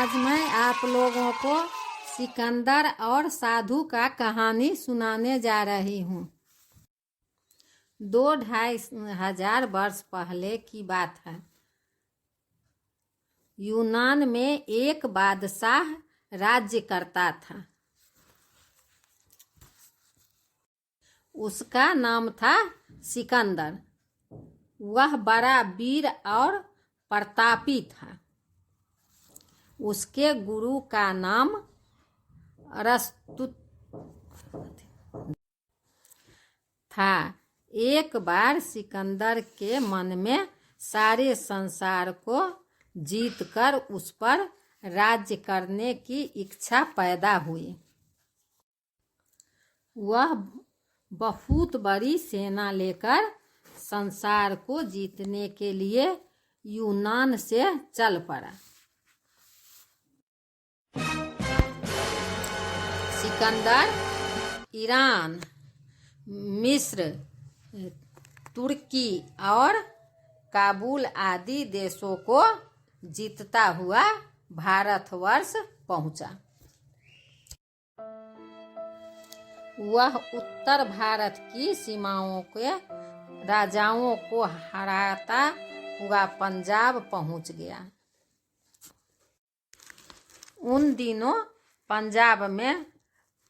आज मैं आप लोगों को सिकंदर और साधु का कहानी सुनाने जा रही हूँ। 2-2.5 वर्ष पहले की बात है। यूनान में एक बादशाह राज्य करता था। उसका नाम था सिकंदर। वह बड़ा वीर और प्रतापी था। उसके गुरु का नाम अरस्तु था। एक बार सिकंदर के मन में सारे संसार को जीतकर उस पर राज्य करने की इच्छा पैदा हुई। वह बहुत बड़ी सेना लेकर संसार को जीतने के लिए यूनान से चल पड़ा। सिकंदर ईरान, मिस्र, तुर्की और काबुल आदि देशों को जीतता हुआ भारतवर्ष पहुंचा। वह उत्तर भारत की सीमाओं के राजाओं को हराता हुआ पंजाब पहुंच गया। उन दिनों पंजाब में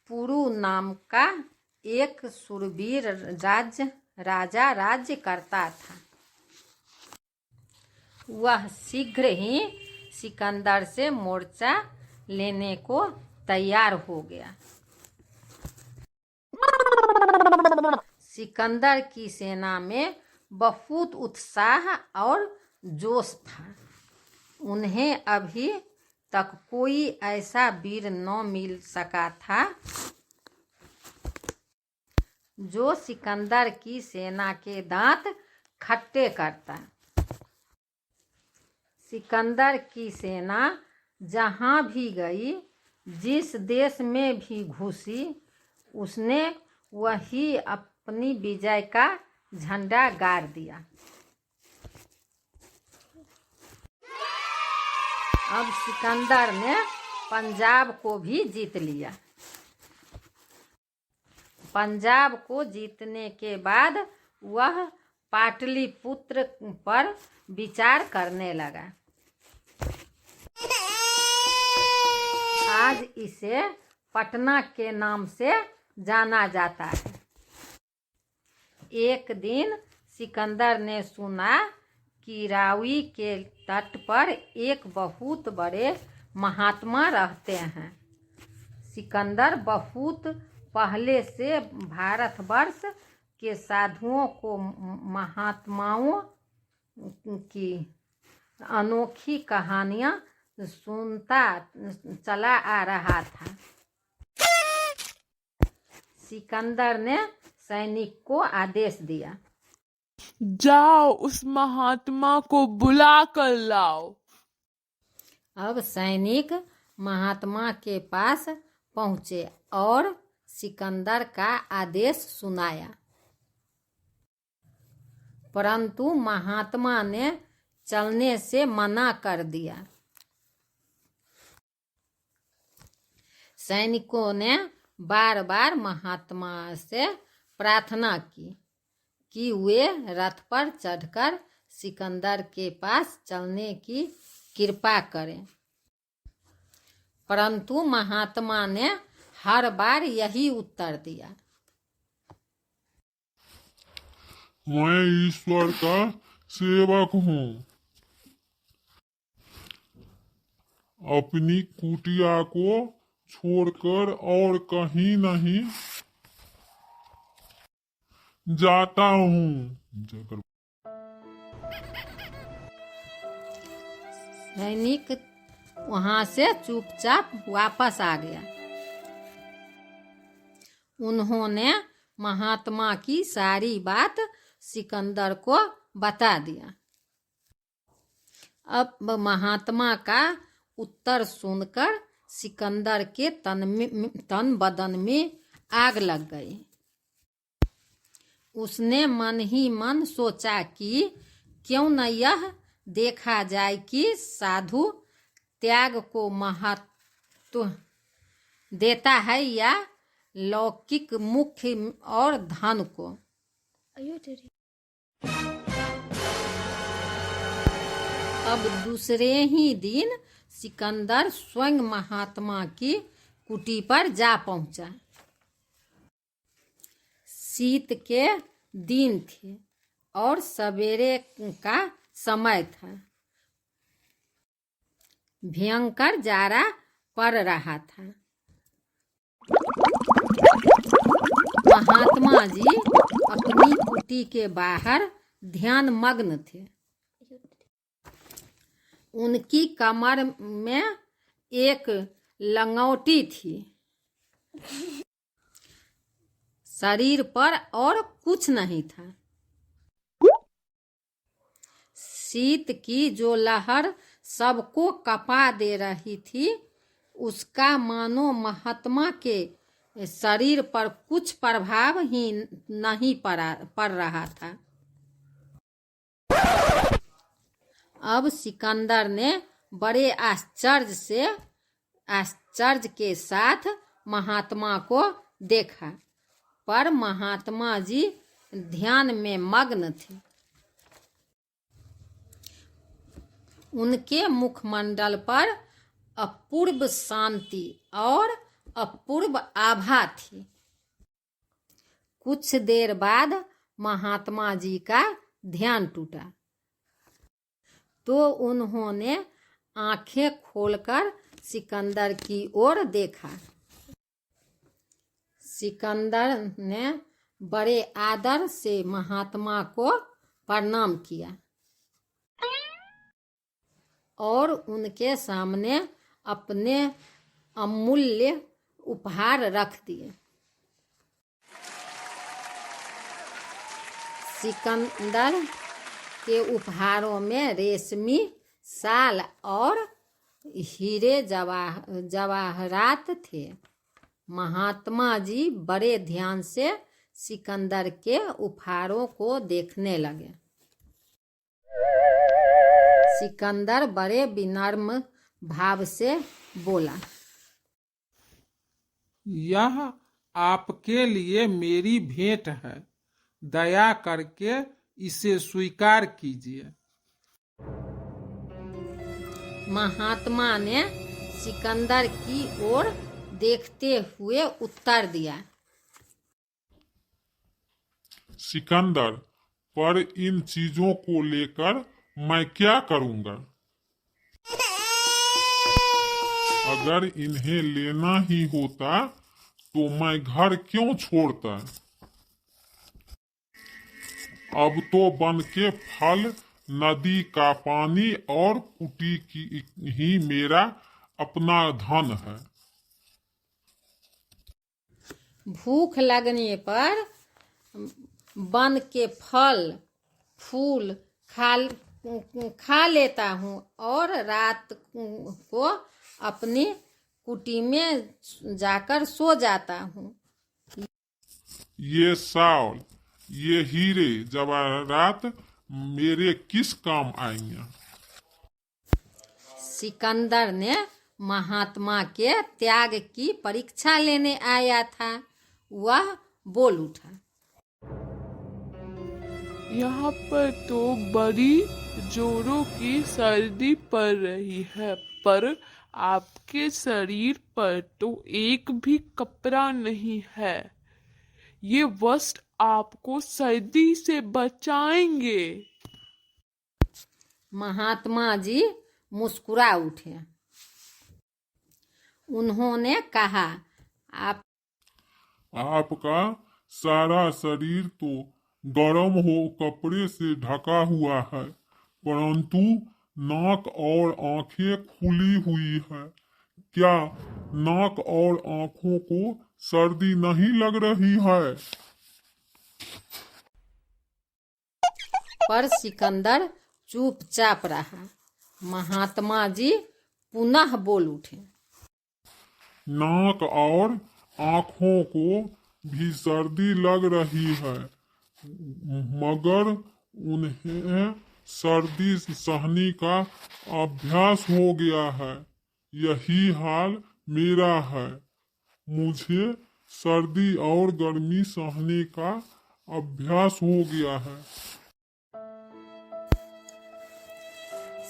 पुरू नाम का एक शूरवीर राजा राज्य करता था। वह शीघ्र ही सिकंदर से मोर्चा लेने को तैयार हो गया। सिकंदर की सेना में बहुत उत्साह और जोश था। उन्हें अभी तक कोई ऐसा वीर न मिल सका था जो सिकंदर की सेना के दांत खट्टे करता। सिकंदर की सेना जहां भी गई, जिस देश में भी घुसी, उसने वही अपनी विजय का झंडा गाड़ दिया। अब सिकंदर ने पंजाब को भी जीत लिया। पंजाब को जीतने के बाद वह पाटलिपुत्र पर विचार करने लगा। आज इसे पटना के नाम से जाना जाता है। एक दिन सिकंदर ने सुना कि रावी के तट पर एक बहुत बड़े महात्मा रहते हैं। सिकंदर बहुत पहले से भारतवर्ष के साधुओं को महात्माओं की अनोखी कहानियां सुनता चला आ रहा था। सिकंदर ने सैनिक को आदेश दिया, जाओ उस महात्मा को बुला कर लाओ। अब सैनिक महात्मा के पास पहुंचे और सिकंदर का आदेश सुनाया। परंतु महात्मा ने चलने से मना कर दिया। सैनिकों ने बार बार महात्मा से प्रार्थना की कि वे रथ पर चढ़कर सिकंदर के पास चलने की कृपा करें। परंतु महात्मा ने हर बार यही उत्तर दिया, मैं ईश्वर का सेवक हूँ। अपनी कुटिया को छोड़कर और कहीं नहीं जाता हूँ। सैनिक वहां से चुपचाप वापस आ गया। उन्होंने महात्मा की सारी बात सिकंदर को बता दिया। अब महात्मा का उत्तर सुनकर सिकंदर के तन बदन में आग लग गई। उसने मन ही मन सोचा कि क्यों न यह देखा जाए कि साधु त्याग को महत्व देता है या लौकिक मुख्य और धन को? अब दूसरे ही दिन सिकंदर स्वयं महात्मा की कुटी पर जा पहुंचा। शीत के दिन थे और सवेरे का समय था। भयंकर जाड़ा पड़ रहा था। महात्मा जी अपनी कुटी के बाहर ध्यान मग्न थे। उनकी कमर में एक लंगोटी थी। शरीर पर और कुछ नहीं था। शीत की जो लहर सबको कपा दे रही थी, उसका मानो महात्मा के शरीर पर कुछ प्रभाव ही नहीं पड़ रहा था। अब सिकंदर ने बड़े आश्चर्य के साथ महात्मा को देखा, पर महात्मा जी ध्यान में मग्न थे। उनके मुखमंडल पर अपूर्व शांति और अपूर्व आभा थी। कुछ देर बाद महात्मा जी का ध्यान टूटा तो उन्होंने आंखें खोलकर सिकंदर की ओर देखा। सिकंदर ने बड़े आदर से महात्मा को प्रणाम किया और उनके सामने अपने अमूल्य उपहार रख दिए। सिकंदर के उपहारों में रेशमी शाल और हीरे जवाहरात थे। महात्मा जी बड़े ध्यान से सिकंदर के उपहारों को देखने लगे। सिकंदर बड़े विनम्र भाव से बोला, यह आपके लिए मेरी भेंट है, दया करके इसे स्वीकार कीजिए। महात्मा ने सिकंदर की ओर देखते हुए उत्तर दिया, सिकंदर, पर इन चीजों को लेकर मैं क्या करूंगा? अगर इन्हें लेना ही होता तो मैं घर क्यों छोड़ता? अब तो वन के फल, नदी का पानी और कुटी की ही मेरा अपना धन है। भूख लगने पर वन के फल फूल खा लेता हूँ और रात को अपनी कुटी में जाकर सो जाता हूँ। ये शाल, ये हीरे जवाहरात मेरे किस काम आएंगे? सिकंदर ने महात्मा के त्याग की परीक्षा लेने आया था। वह बोल उठा, यहाँ पर तो बड़ी जोरों की सर्दी पड़ रही है, पर आपके शरीर पर तो एक भी कपड़ा नहीं है। ये वस्त्र आपको सर्दी से बचाएंगे। महात्मा जी मुस्कुरा उठे। उन्होंने कहा, आपका सारा शरीर तो गर्म हो कपड़े से ढका हुआ है, परंतु नाक और आंखें खुली हुई है। क्या नाक और आंखों को सर्दी नहीं लग रही है? पर सिकंदर चुपचाप रहा। महात्मा जी पुनः बोल उठे, नाक और आंखों को भी सर्दी लग रही है, मगर उन्हें सर्दी सहने का अभ्यास हो गया है। यही हाल मेरा है। मुझे सर्दी और गर्मी सहने का अभ्यास हो गया है।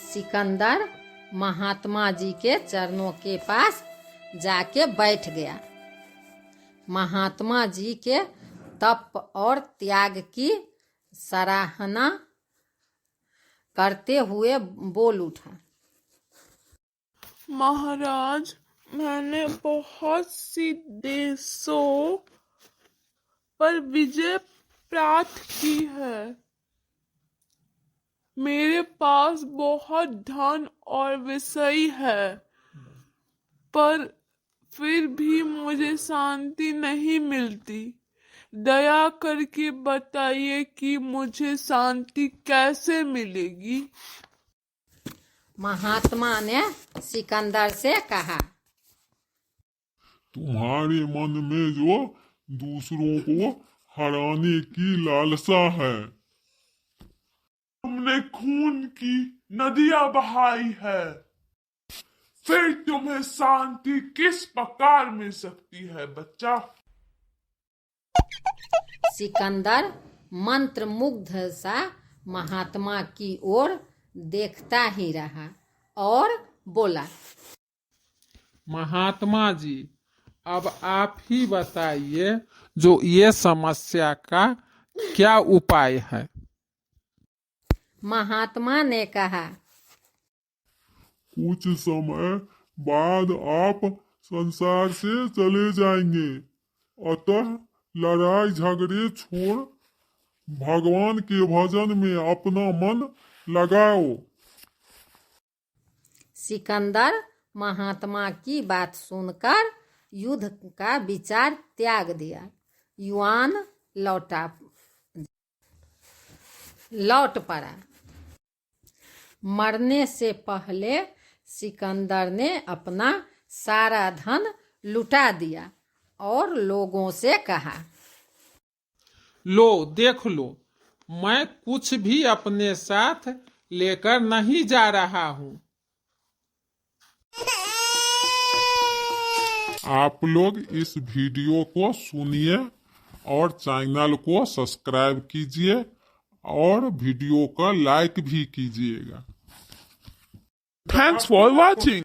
सिकंदर महात्मा जी के चरणों के पास जाके बैठ गया। महात्मा जी के तप और त्याग की सराहना करते हुए बोल उठा। महाराज, मैंने बहुत सी देशों पर विजय प्राप्त की है। मेरे पास बहुत धन और विषय है, पर फिर भी मुझे शांति नहीं मिलती। दया करके बताइए कि मुझे शांति कैसे मिलेगी। महात्मा ने सिकंदर से कहा, तुम्हारे मन में जो दूसरों को हराने की लालसा है, तुमने खून की नदियां बहाई है, फिर तुम्हें शांति किस प्रकार मिल सकती है बच्चा? सिकंदर मंत्रमुग्ध सा महात्मा की ओर देखता ही रहा और बोला, महात्मा जी, अब आप ही बताइए जो ये समस्या का क्या उपाय है। महात्मा ने कहा, कुछ समय बाद आप संसार से चले जाएंगे, अतः लड़ाई झगड़े छोड़ भगवान के भजन में अपना मन लगाओ। सिकंदर महात्मा की बात सुनकर युद्ध का विचार त्याग दिया। युआन लौट पड़ा। मरने से पहले सिकंदर ने अपना सारा धन लुटा दिया और लोगों से कहा, लो देख लो, मैं कुछ भी अपने साथ लेकर नहीं जा रहा हूँ। आप लोग इस वीडियो को सुनिए और चैनल को सब्सक्राइब कीजिए और वीडियो को लाइक भी कीजिएगा। Thanks for watching.